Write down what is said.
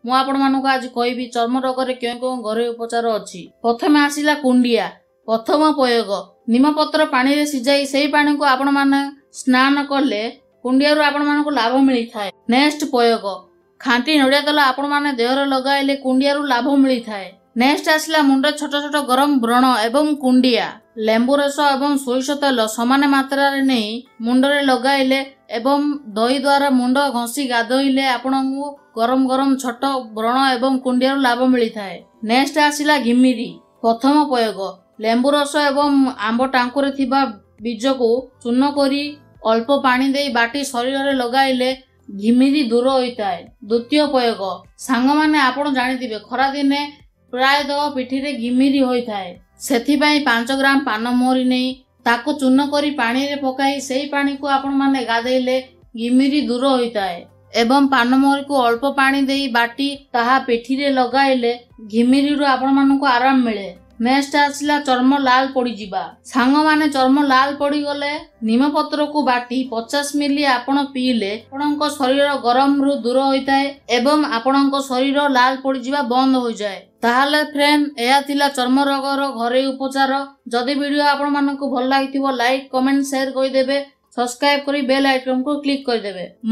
ମୁଁ ଆପଣମାନଙ୍କୁ ଆଜି କହିବି ଚର୍ମ ରୋଗରେ କେଉଁ କେଉଁ ଘରୋଇ ଉପଚାର ଅଛି। ପ୍ରଥମେ ଆସିଲା କୁଣ୍ଡିଆ। ପ୍ରଥମ ପ୍ରୟୋଗ, ନିମପତ୍ର ପାଣିରେ ସିଝାଇ ସେହି ପାଣିକୁ ଆପଣମାନେ ସ୍ନାନ କଲେ କୁଣ୍ଡିଆରୁ ଆପଣମାନଙ୍କୁ ଲାଭ ମିଳିଥାଏ। ନେକ୍ସଟ ପ୍ରୟୋଗ, ଖାଣ୍ଟି ନଡ଼ିଆ ତେଲ ଆପଣମାନେ ଦେହରେ ଲଗାଇଲେ କୁଣ୍ଡିଆରୁ ଲାଭ ମିଳିଥାଏ। ନେକ୍ସଟ ଆସିଲା ମୁଣ୍ଡରେ ଛୋଟ ଛୋଟ ଗରମ ବ୍ରଣ ଏବଂ କୁଣ୍ଡିଆ। ଲେମ୍ବୁ ରସ ଏବଂ ସୋରିଷ ତେଲ ସମାନ ମାତ୍ରାରେ ନେଇ ମୁଣ୍ଡରେ ଲଗାଇଲେ ଏବଂ ଦହି ଦ୍ୱାରା ମୁଣ୍ଡ ଘଷି ଗାଧୋଇଲେ ଆପଣଙ୍କୁ ଗରମ ଗରମ ଛୋଟ ବ୍ରଣ ଏବଂ କୁଣ୍ଡିଆରୁ ଲାଭ ମିଳିଥାଏ। ନେକ୍ସଟ ଆସିଲା ଘିମିରି। ପ୍ରଥମ ପ୍ରୟୋଗ, ଲେମ୍ବୁ ରସ ଏବଂ ଆମ୍ବ ଟାଙ୍କୁରେ ଥିବା ବୀଜକୁ ଚୂନ କରି ଅଳ୍ପ ପାଣି ଦେଇ ବାଟି ଶରୀରରେ ଲଗାଇଲେ ଘିମିରି ଦୂର ହୋଇଥାଏ। ଦ୍ୱିତୀୟ ପ୍ରୟୋଗ, ସାଙ୍ଗମାନେ ଆପଣ ଜାଣିଥିବେ ଖରାଦିନେ ପ୍ରାୟତଃ ପିଠିରେ ଘିମିରି ହୋଇଥାଏ। ସେଥିପାଇଁ 5 ଗ୍ରାମ ପାନମହୁରି ନେଇ ତାକୁ ଚୂନ କରି ପାଣିରେ ପକାଇ ସେହି ପାଣିକୁ ଆପଣମାନେ ଗାଧେଇଲେ ଘିମିରି ଦୂର ହୋଇଥାଏ ଏବଂ ପାନମହୁରିକୁ ଅଳ୍ପ ପାଣି ଦେଇ ବାଟି ତାହା ପିଠିରେ ଲଗାଇଲେ ଘିମିରିରୁ ଆପଣମାନଙ୍କୁ ଆରାମ ମିଳେ। ନେକ୍ସଟ ଆସିଲା ଚର୍ମ ଲାଲ ପଡ଼ିଯିବା। ସାଙ୍ଗମାନେ ଚର୍ମ ଲାଲ ପଡ଼ିଗଲେ ନିମପତ୍ରକୁ ବାଟି 50 ମିଲି ଆପଣ ପିଇଲେ ଆପଣଙ୍କ ଶରୀର ଗରମରୁ ଦୂର ହୋଇଥାଏ ଏବଂ ଆପଣଙ୍କ ଶରୀର ଲାଲ ପଡ଼ିଯିବା ବନ୍ଦ ହୋଇଯାଏ। ତାହେଲେ ଫ୍ରେଣ୍ଡ, ଏହା ଥିଲା ଚର୍ମ ରୋଗର ଘରୋଇ ଉପଚାର। ଯଦି ଭିଡ଼ିଓ ଆପଣମାନଙ୍କୁ ଭଲ ଲାଗିଥିବ ଲାଇକ୍, କମେଣ୍ଟ, ସେୟାର କରିଦେବେ। ସବସ୍କ୍ରାଇବ କରି ବେଲ୍ ଆଇକନକୁ କ୍ଲିକ୍ କରିଦେବେ।